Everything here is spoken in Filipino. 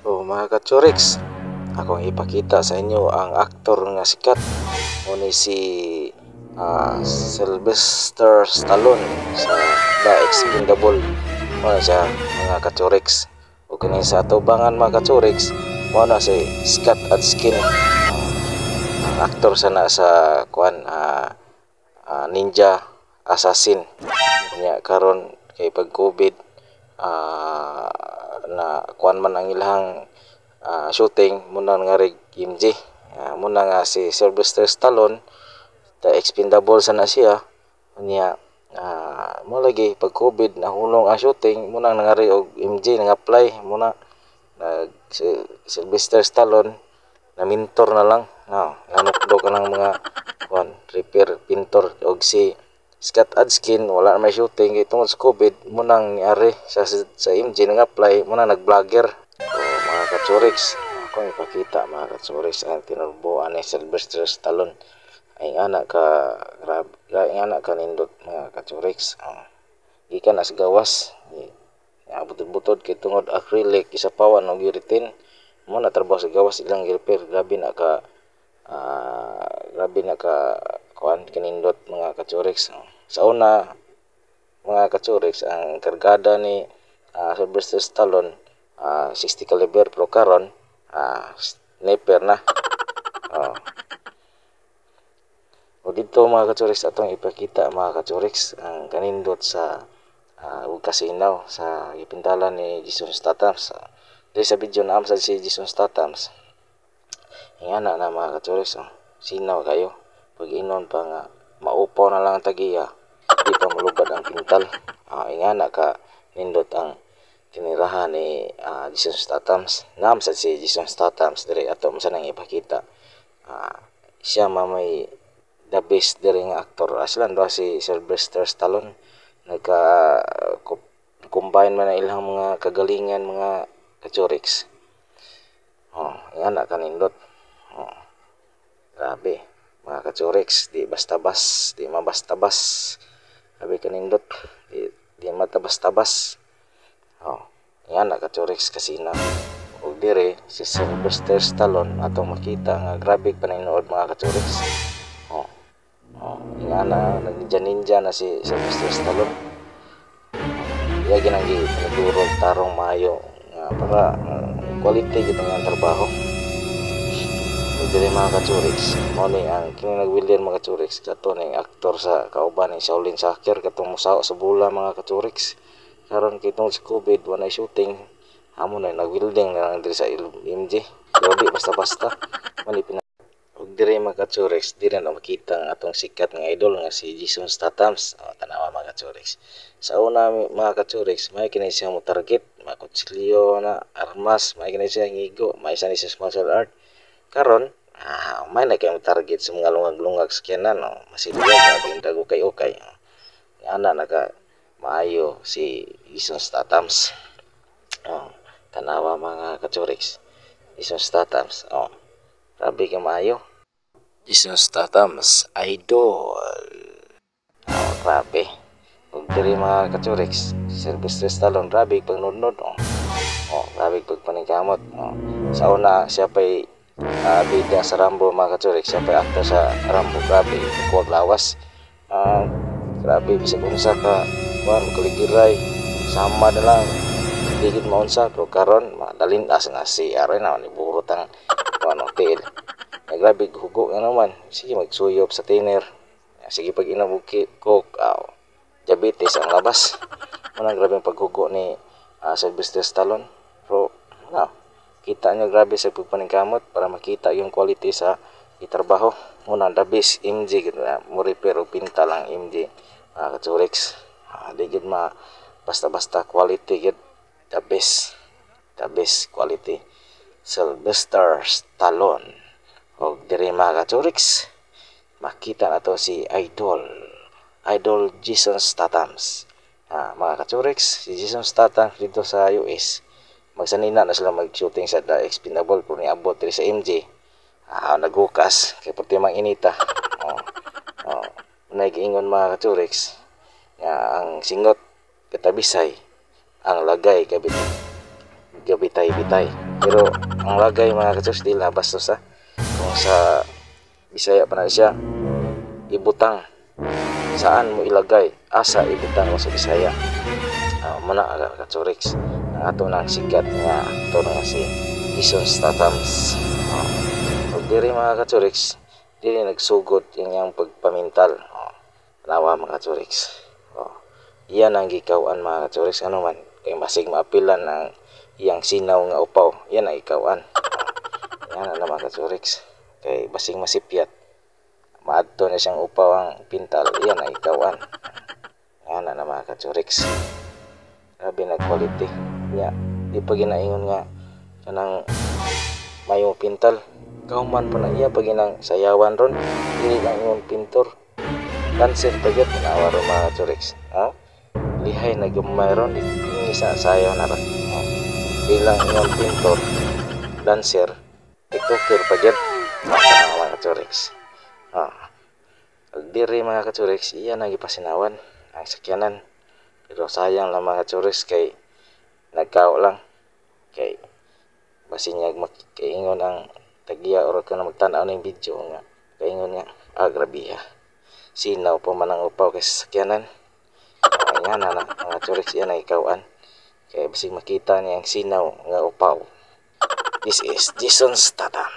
So mga katsuriks, akong ipakita sa inyo ang aktor nga sikat. Muna si Sylvester Stallone sa The Expendable. Muna siya mga katsuriks. O kini sa atubangan mga katsuriks, muna si Scott Adkins, ang aktor sana sa ninja assassin. Kanya karon kay pag COVID na kuan man ang ilahang shooting muna nga rig MJ. Muna nga si Sylvester Stallone, The Expendable sana siya niya. Mo lagi pag COVID nahulong ang shooting muna nangari og MJ nang apply muna si Sylvester Stallone na mentor na lang nanukdo ka ng mga repair pintor. Og si Scott Adkins wala na may shooting kay tungod sa COVID munang niari sa MJ nang apply muna nag-vlogger. So mga katsuriks, ako ipakita mga katsuriks ang tinurbuan ni Sylvester Stallone. Ay anak ka nindot mga katsuriks. Gikan as gawas butod-butod kay tungod acrylic isa pawan og uritin mo na trabaho sa gawas ilang repair. Grabe na ka kuan kanindot mga katsuriks. Sa una mga katsuriks, ang kargada ni Sylvester Stallone 60 caliber pero karon sniper na. O dito mga katsuriks atong ipakita mga katsuriks ang kanindot sa kasinaw sa ipintalan ni Jason Statham. Dili sa video na amsa si Jason Statham. Ingana na mga katsuriks, sinaw kayo pag inon pa nga maupaw na lang ang tagiya, di pa malubad ang pintal. Ingana ka nindot ang tinirahan ni Jason Statham. Naamsa si Jason Statham dire ato mo sanang ipakita. Siya mamay the best dire nga aktor. Aslan do si Sylvester Stallone combine man ang ilang mga kagalingan mga katsuriks. Ingana ka nindot. Grabe mga katsuriks, di mabastabas. Grabe ka nindot, di matabas-tabas. Ingana katsuriks kasina. Og dire si Sylvester Stallone atong makita nga grabe paninood mga katsuriks. Ingana ninja na si Sylvester Stallone. Iya ginanggi pinagurog tarong maayo para quality gito nga trabaho. Dili mga katsuriks, mo ni ang kini nag-William mga katsuriks kato ning aktor sa kauban ni Shaolin Soccer katong musaw sa bula mga katsuriks. Karon kay tungod sa COVID wala shooting, amo na nag-welding na lang diri sa MJ. Grabe basta-basta mali og diri mga katsuriks, diri na makita ang atong sikat nga idol nga si Jason Statham. Tanawa mga katsuriks. Sa una mga katsuriks, may kini siya mo target, mga kutsilyo na armas, may kini siya ngigo, may isa ni siya martial art. Karon may na kayo target sa mga lungag-lungag sa kyanan, masilyo na dago kay-okay. Ana naka maayo si Jason Statham. Tanawa mga katsuriks, Jason Statham. Grabe ka maayo. Jason Statham idol. Grabe. Ug diri mga katsuriks, Sylvester Stallone grabe pagnunod. Grabe pagpaningkamot. Sa una siya pa'y bida sa Rambo mga katsuriks, siya pa'y actor sa Rambo. Grabe kuwag lawas. Grabe bisag unsa ka magkaligiray sama na lang digid maunsa. Pero karon madalintas nga si aray na ni burot ang hotel. Grabe hugo nga naman, sige magsuyop sa tiner, sige pag inabuki coke, diabetes ang labas. Manang grabe ang paghugo ni Sylvester Stallone. Pero kita nyo grabe sa pagpaningkamot para makita yung quality sa itrabaho. Muna the best MJ mo repair o pinta lang MJ mga katsuriks. Digid basta-basta quality gid, the best quality Sylvester Stallone. Og diri mga katsuriks, makita na to si idol Jason Statham. Mga katsuriks, si Jason Statham dito sa US, magsanina na sila mag-shooting sa The Expendable kung niabot rin sa MJ. Naghukas kay pati mang inita. Nag-ingon mga katsuriks, ang singot katabisay, ang lagay gabitay-bitay. Pero ang lagay mga ka-churix dili na bastos ha. Kung sa Bisaya pa na siya ibutang, saan mo ilagay, asa ibutang mo sa Bisaya. Muna ka-churix ang ato ng sikat nga ato nga si Jason Statham. Pag diri mga ka-churix dili nagsugod yung iyang pagpamintal. Nawa mga ka-churix. Iyan ang gikawan mga ka-churix. Ano man kay masig maapilan ang iyang sinaw nga upaw, yan ang ikawan. Yan na mga ka-churix. Kay basig masipyat maadto na siyang upaw ang pintal, yan ang ikawan. Yan na mga ka-churix. Grabe na quality. Di pa ginaingon nga kanang mayong pintal. Kauman pa na iya pag inang sayawan ron, dili lang yung pintor. Cancer pa yun, tinawa ron mga ka-churix. Lihay na gumay ron, hindi sa sayaw na ron. Bilang yung pintor, dancer, tiktoker pa dyan. Mga ka-churix. Diri mga ka-churix, iya na gipasinawan ang sakyanan. Pero sayang lang mga ka-churix kay nagkao lang. Kay basin niya kaingon ang tagiya or ka na magtanaw ng video nga. Kaingon nga, grabe ha. Sinaw po man ang upaw kay sakyanan. Yan na mga ka-churix, yan na ikawan. Kaya basig makita niya ang sinaw nga upaw. This is Jason Statham.